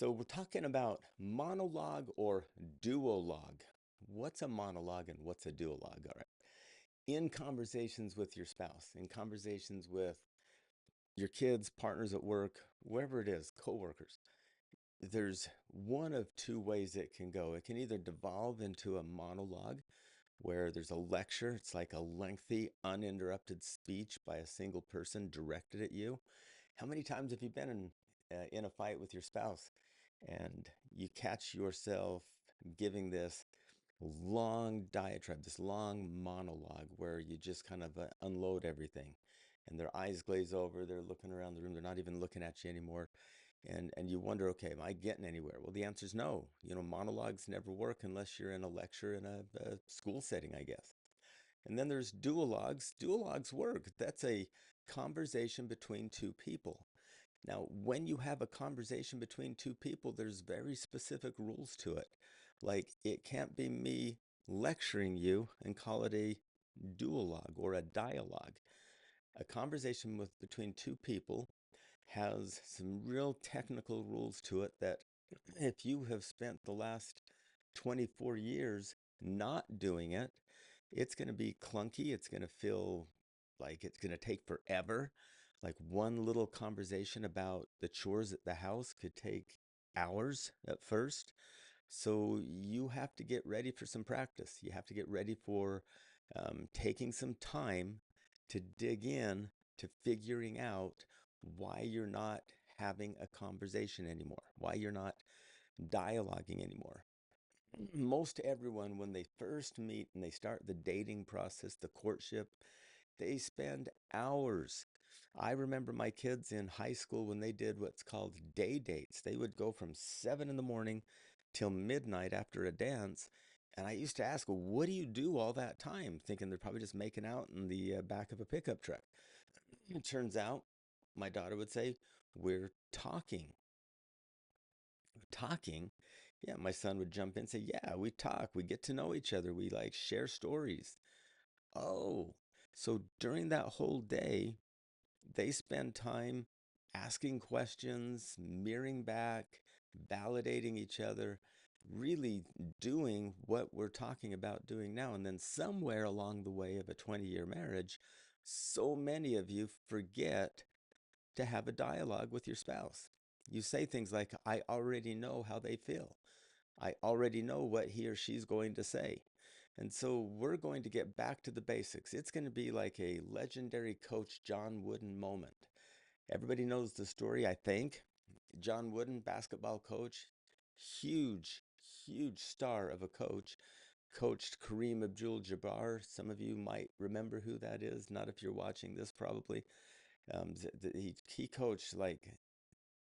So we're talking about monologue or duologue. What's a monologue and what's a duologue? All right. In conversations with your spouse, in conversations with your kids, partners at work, wherever it is, coworkers, there's one of two ways it can go. It can either devolve into a monologue where there's a lecture. It's like a lengthy, uninterrupted speech by a single person directed at you. How many times have you been in a fight with your spouse and you catch yourself giving this long diatribe, this long monologue where you just kind of unload everything, and their eyes glaze over, they're looking around the room, they're not even looking at you anymore, and you wonder, okay, am I getting anywhere? Well, the answer is no. Monologues never work unless you're in a lecture in a school setting, I guess. And then there's duologues. Duologues work. That's a conversation between two people. Now, when you have a conversation between two people, there's very specific rules to it. Like, it can't be me lecturing you and call it a duologue or a dialogue. A conversation between two people has some real technical rules to it that if you have spent the last 24 years not doing it, it's going to be clunky. It's going to feel like it's going to take forever. Like one little conversation about the chores at the house could take hours at first. So you have to get ready for some practice. You have to get ready for taking some time to dig in to figuring out why you're not having a conversation anymore, why you're not dialoguing anymore. Most everyone, when they first meet and they start the dating process, the courtship, they spend hours. I remember my kids in high school when they did what's called day dates. They would go from 7 in the morning till midnight after a dance. And I used to ask, well, what do you do all that time? Thinking they're probably just making out in the back of a pickup truck. It turns out, my daughter would say, we're talking. Talking? Yeah, my son would jump in and say, yeah, we talk. We get to know each other. We like share stories. Oh, so during that whole day, they spend time asking questions, mirroring back, validating each other, really doing what we're talking about doing now. And then somewhere along the way of a 20-year marriage, so many of you forget to have a dialogue with your spouse. You say things like, I already know how they feel. I already know what he or she's going to say. And so we're going to get back to the basics. It's going to be like a legendary Coach John Wooden moment. Everybody knows the story, I think. John Wooden, basketball coach, huge, huge star of a coach, coached Kareem Abdul-Jabbar. Some of you might remember who that is. Not if you're watching this, probably. He coached like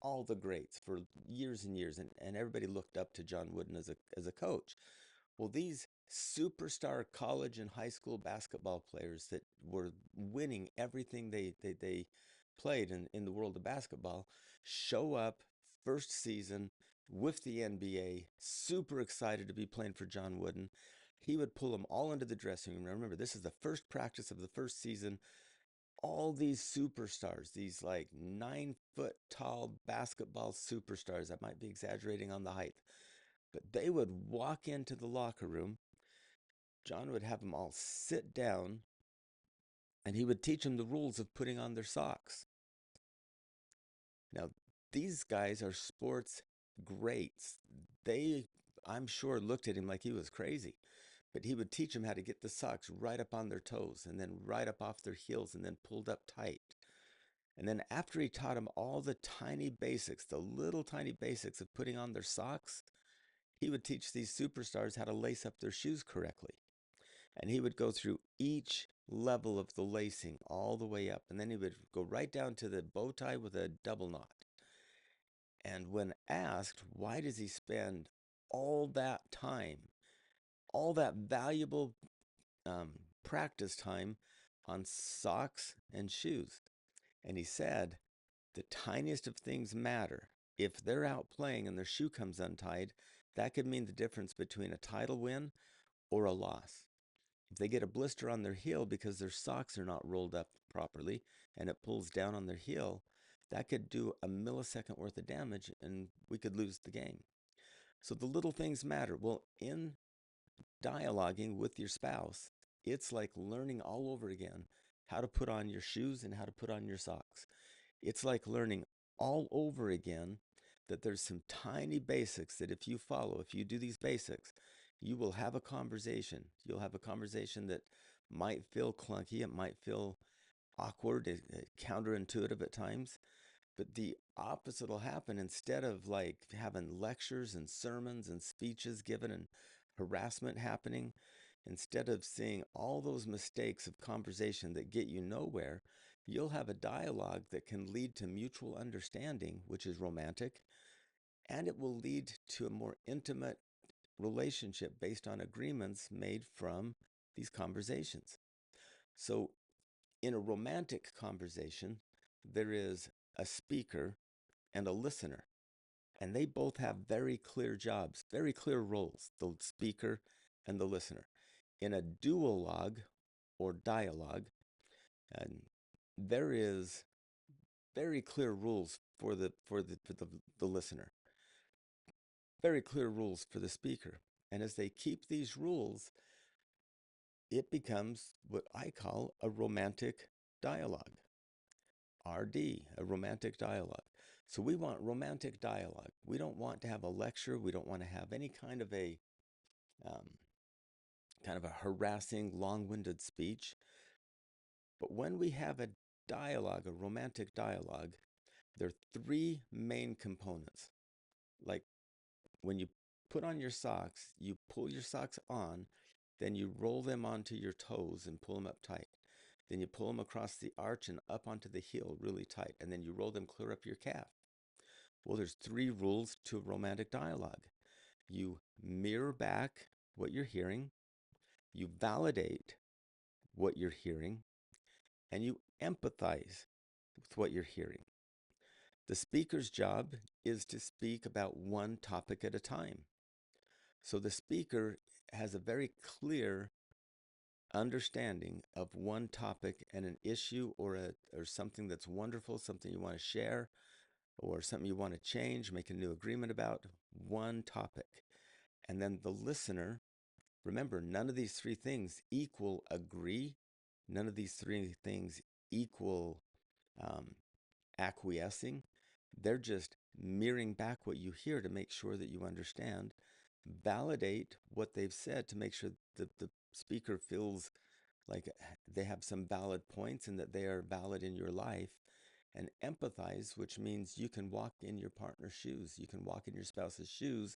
all the greats for years and years, and everybody looked up to John Wooden as a coach. Well, these superstar college and high school basketball players that were winning everything they played in the world of basketball show up first season with the NBA, super excited to be playing for John Wooden. He would pull them all into the dressing room. Now remember, this is the first practice of the first season. All these superstars, these like 9 foot tall basketball superstars, I might be exaggerating on the height, but they would walk into the locker room. John would have them all sit down and he would teach them the rules of putting on their socks. Now, these guys are sports greats. They, I'm sure, looked at him like he was crazy, but he would teach them how to get the socks right up on their toes and then right up off their heels and then pulled up tight. And then after he taught them all the tiny basics, the little tiny basics of putting on their socks, he would teach these superstars how to lace up their shoes correctly. And he would go through each level of the lacing all the way up. And then he would go right down to the bow tie with a double knot. And when asked, why does he spend all that time, all that valuable um, practice time on socks and shoes? And he said, the tiniest of things matter. If they're out playing and their shoe comes untied, that could mean the difference between a title win or a loss. If they get a blister on their heel because their socks are not rolled up properly and it pulls down on their heel, that could do a millisecond worth of damage and we could lose the game. So the little things matter. Well, in dialoguing with your spouse, it's like learning all over again how to put on your shoes and how to put on your socks. It's like learning all over again that there's some tiny basics that if you follow, if you do these basics, you will have a conversation. You'll have a conversation that might feel clunky, it might feel awkward, counterintuitive at times, but the opposite will happen. Instead of like having lectures and sermons and speeches given and harassment happening, instead of seeing all those mistakes of conversation that get you nowhere, you'll have a dialogue that can lead to mutual understanding, which is romantic, and it will lead to a more intimate relationship based on agreements made from these conversations. So in a romantic conversation, there is a speaker and a listener, and they both have very clear jobs, very clear roles, the speaker and the listener. In a duologue or dialogue, and there is very clear rules for the listener, very clear rules for the speaker. And as they keep these rules, it becomes what I call a romantic dialogue. RD, a romantic dialogue. So we want romantic dialogue. We don't want to have a lecture. We don't want to have any um, kind of a harassing, long-winded speech. But when we have a dialogue, a romantic dialogue, there are three main components. Like when you put on your socks, you pull your socks on, then you roll them onto your toes and pull them up tight. Then you pull them across the arch and up onto the heel really tight, and then you roll them clear up your calf. Well, there's three rules to romantic dialogue. You mirror back what you're hearing, you validate what you're hearing, and you empathize with what you're hearing. The speaker's job is to speak about one topic at a time. So the speaker has a very clear understanding of one topic and an issue or something that's wonderful, something you want to share, or something you want to change, make a new agreement about, one topic. And then the listener, remember, none of these three things equal agree. None of these three things equal acquiescing. They're just mirroring back what you hear to make sure that you understand. Validate what they've said to make sure that the speaker feels like they have some valid points and that they are valid in your life. And empathize, which means you can walk in your partner's shoes. You can walk in your spouse's shoes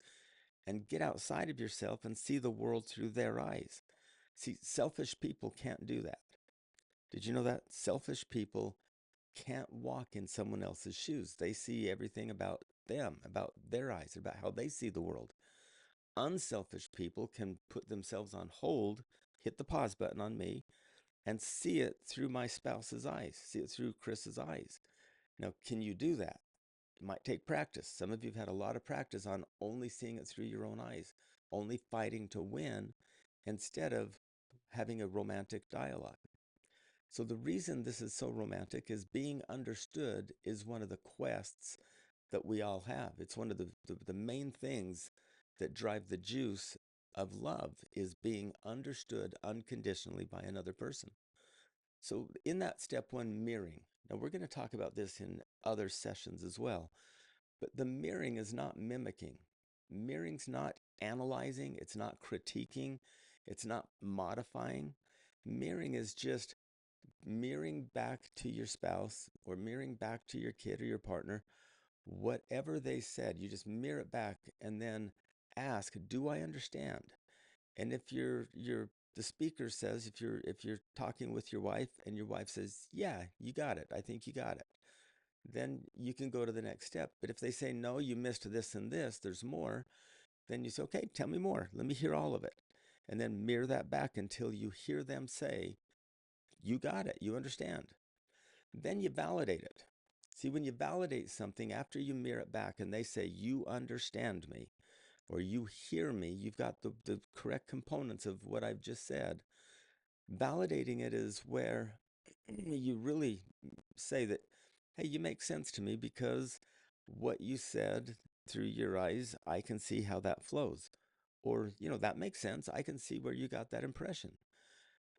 and get outside of yourself and see the world through their eyes. See, selfish people can't do that. Did you know that? Selfish people can't walk in someone else's shoes. They see everything about them, about their eyes, about how they see the world. Unselfish people can put themselves on hold, hit the pause button on me, and see it through my spouse's eyes, see it through Chris's eyes. Now, can you do that? It might take practice. Some of you have had a lot of practice on only seeing it through your own eyes, only fighting to win instead of having a romantic dialogue. So the reason this is so romantic is being understood is one of the quests that we all have. It's one of the main things that drive the juice of love is being understood unconditionally by another person. So in that step one, mirroring. Now we're going to talk about this in other sessions as well, but the mirroring is not mimicking. Mirroring's not analyzing, it's not critiquing, it's not modifying. Mirroring is just mirroring back to your spouse or mirroring back to your kid or your partner, whatever they said, you just mirror it back and then ask, do I understand? And if the speaker says, if you're talking with your wife and your wife says, yeah, you got it, I think you got it, then you can go to the next step. But if they say, no, you missed this and this, there's more, then you say, okay, tell me more. Let me hear all of it. And then mirror that back until you hear them say, you got it, you understand. Then you validate it. See, when you validate something, after you mirror it back and they say, you understand me, or you hear me, you've got the correct components of what I've just said. Validating it is where you really say that, hey, you make sense to me because what you said through your eyes, I can see how that flows. Or, that makes sense. I can see where you got that impression.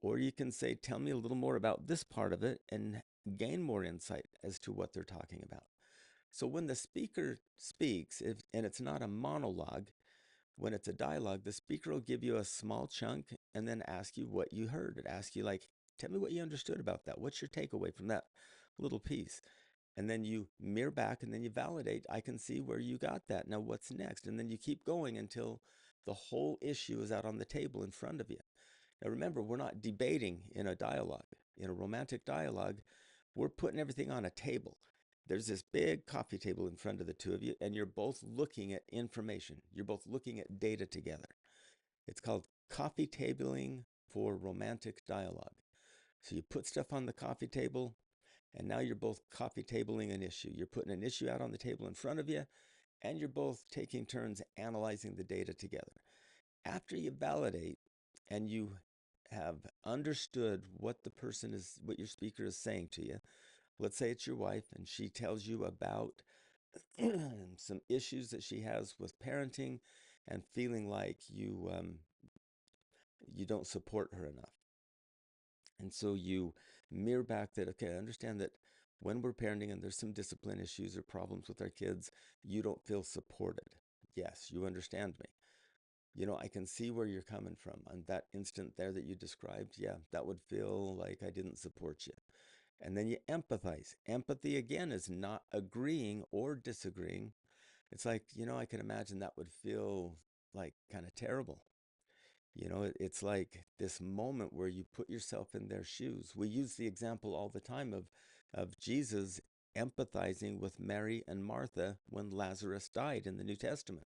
Or you can say, tell me a little more about this part of it and gain more insight as to what they're talking about. So when the speaker speaks, and it's not a monologue, when it's a dialogue, the speaker will give you a small chunk and then ask you what you heard. It asks you, like, tell me what you understood about that. What's your takeaway from that little piece? And then you mirror back and then you validate. I can see where you got that. Now, what's next? And then you keep going until the whole issue is out on the table in front of you. Now, remember, we're not debating in a dialogue. In a romantic dialogue, we're putting everything on a table. There's this big coffee table in front of the two of you, and you're both looking at information. You're both looking at data together. It's called coffee tabling for romantic dialogue. So you put stuff on the coffee table, and now you're both coffee tabling an issue. You're putting an issue out on the table in front of you, and you're both taking turns analyzing the data together. After you validate and you have understood what what your speaker is saying to you, let's say it's your wife and she tells you about some issues that she has with parenting and feeling like you don't support her enough. And so you mirror back that, okay, I understand that when we're parenting and there's some discipline issues or problems with our kids, you don't feel supported. Yes, you understand me. I can see where you're coming from. On that instant there that you described, yeah, that would feel like I didn't support you. And then you empathize. Empathy, again, is not agreeing or disagreeing. It's like, I can imagine that would feel like kind of terrible. It's like this moment where you put yourself in their shoes. We use the example all the time of Jesus empathizing with Mary and Martha when Lazarus died in the New Testament.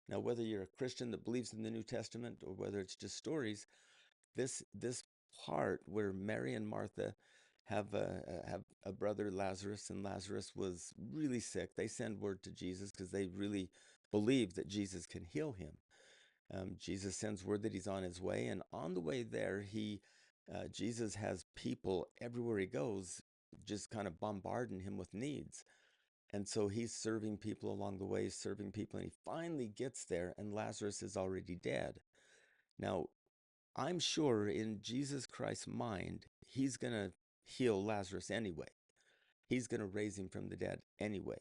Now, whether you're a Christian that believes in the New Testament or whether it's just stories, this part where Mary and Martha have a brother Lazarus, and Lazarus was really sick. They send word to Jesus because they really believe that Jesus can heal him. Jesus sends word that he's on his way, and on the way there, Jesus has people everywhere he goes, just kind of bombarding him with needs. And so he's serving people along the way, serving people, and he finally gets there, and Lazarus is already dead. Now, I'm sure in Jesus Christ's mind, he's going to heal Lazarus anyway. He's going to raise him from the dead anyway.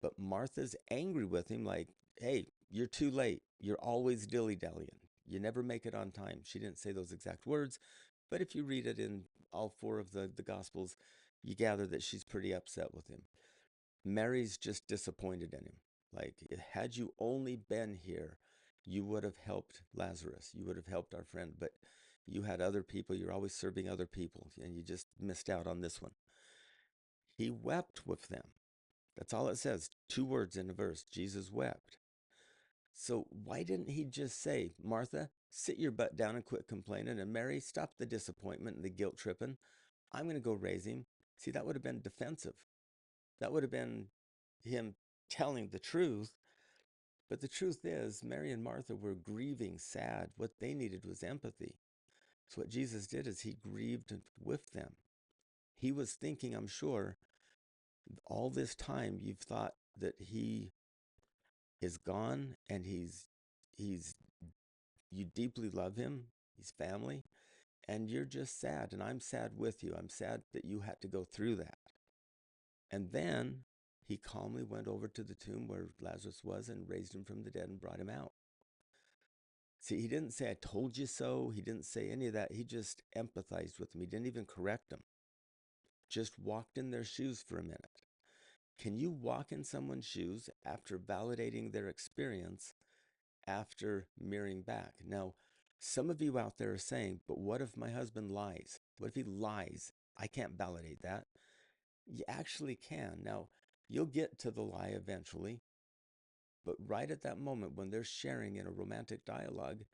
But Martha's angry with him, like, hey, you're too late. You're always dilly-dallying. You never make it on time. She didn't say those exact words, but if you read it in all four of the Gospels, you gather that she's pretty upset with him. Mary's just disappointed in him. Like, had you only been here, you would have helped Lazarus. You would have helped our friend, but you had other people. You're always serving other people, and you just missed out on this one. He wept with them. That's all it says. 2 words in a verse. Jesus wept. So why didn't he just say, Martha, sit your butt down and quit complaining, and Mary, stop the disappointment and the guilt tripping. I'm going to go raise him. See, that would have been defensive. That would have been him telling the truth. But the truth is, Mary and Martha were grieving, sad. What they needed was empathy. So what Jesus did is he grieved with them. He was thinking, I'm sure, all this time you've thought that he is gone and he's you deeply love him, he's family, and you're just sad, and I'm sad with you. I'm sad that you had to go through that. And then he calmly went over to the tomb where Lazarus was and raised him from the dead and brought him out. See, he didn't say, I told you so. He didn't say any of that. He just empathized with them. He didn't even correct them. Just walked in their shoes for a minute. Can you walk in someone's shoes after validating their experience, after mirroring back? Now, some of you out there are saying, but what if my husband lies? What if he lies? I can't validate that. You actually can. Now, you'll get to the lie eventually, but right at that moment when they're sharing in a romantic dialogue,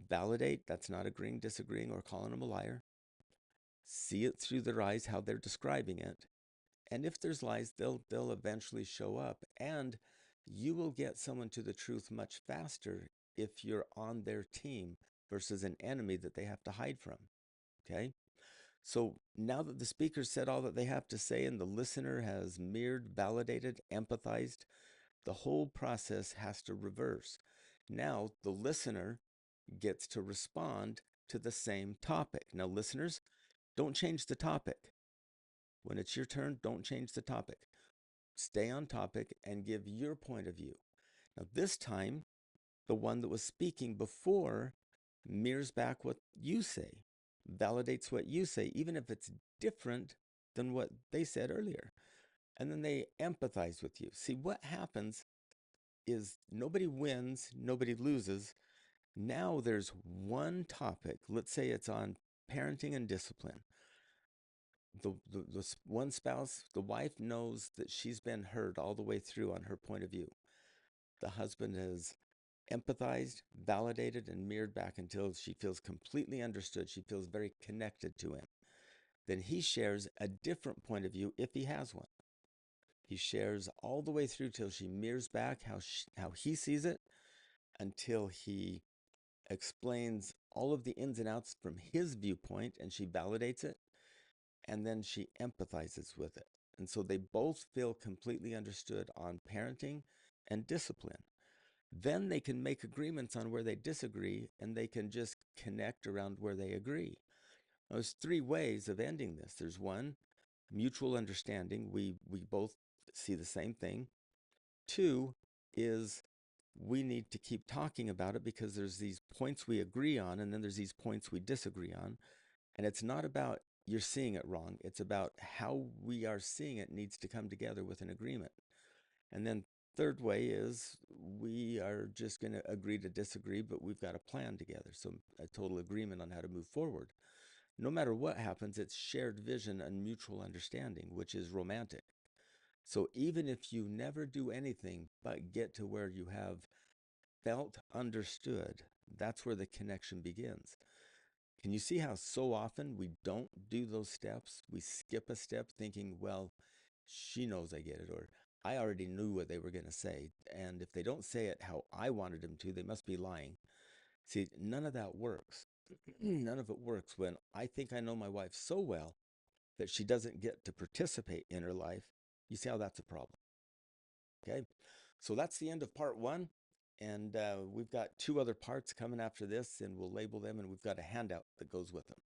validate. That's not agreeing, disagreeing, or calling them a liar. See it through their eyes, how they're describing it. And if there's lies, they'll eventually show up. And you will get someone to the truth much faster if you're on their team versus an enemy that they have to hide from. Okay? So now that the speaker said all that they have to say and the listener has mirrored, validated, empathized, the whole process has to reverse. Now the listener gets to respond to the same topic. Now, listeners, don't change the topic. When it's your turn, don't change the topic. Stay on topic and give your point of view. Now, this time, the one that was speaking before mirrors back what you say, validates what you say, even if it's different than what they said earlier. And then they empathize with you. See, what happens is nobody wins, nobody loses. Now there's one topic. Let's say it's on parenting and discipline. The one spouse, the wife knows that she's been heard all the way through on her point of view. The husband has empathized, validated, and mirrored back until she feels completely understood. She feels very connected to him. Then he shares a different point of view if he has one. He shares all the way through till she mirrors back how he sees it, until he explains all of the ins and outs from his viewpoint, and she validates it, and then she empathizes with it. And so they both feel completely understood on parenting and discipline. Then they can make agreements on where they disagree, and they can just connect around where they agree. Now, there's three ways of ending this. There's one, mutual understanding. We both see the same thing. Two is we need to keep talking about it because there's these points we agree on, and then there's these points we disagree on. And it's not about you're seeing it wrong. It's about how we are seeing it needs to come together with an agreement. And then third way is we are just going to agree to disagree, but we've got a plan together. So a total agreement on how to move forward. No matter what happens, it's shared vision and mutual understanding, which is romantic. So even if you never do anything but get to where you have felt understood, that's where the connection begins. Can you see how so often we don't do those steps? We skip a step thinking, well, she knows I get it, or I already knew what they were going to say. And if they don't say it how I wanted them to, they must be lying. See, none of that works. None of it works when I think I know my wife so well that she doesn't get to participate in her life. You see how that's a problem. Okay, so that's the end of part one. And we've got two other parts coming after this, and we'll label them, and we've got a handout that goes with them.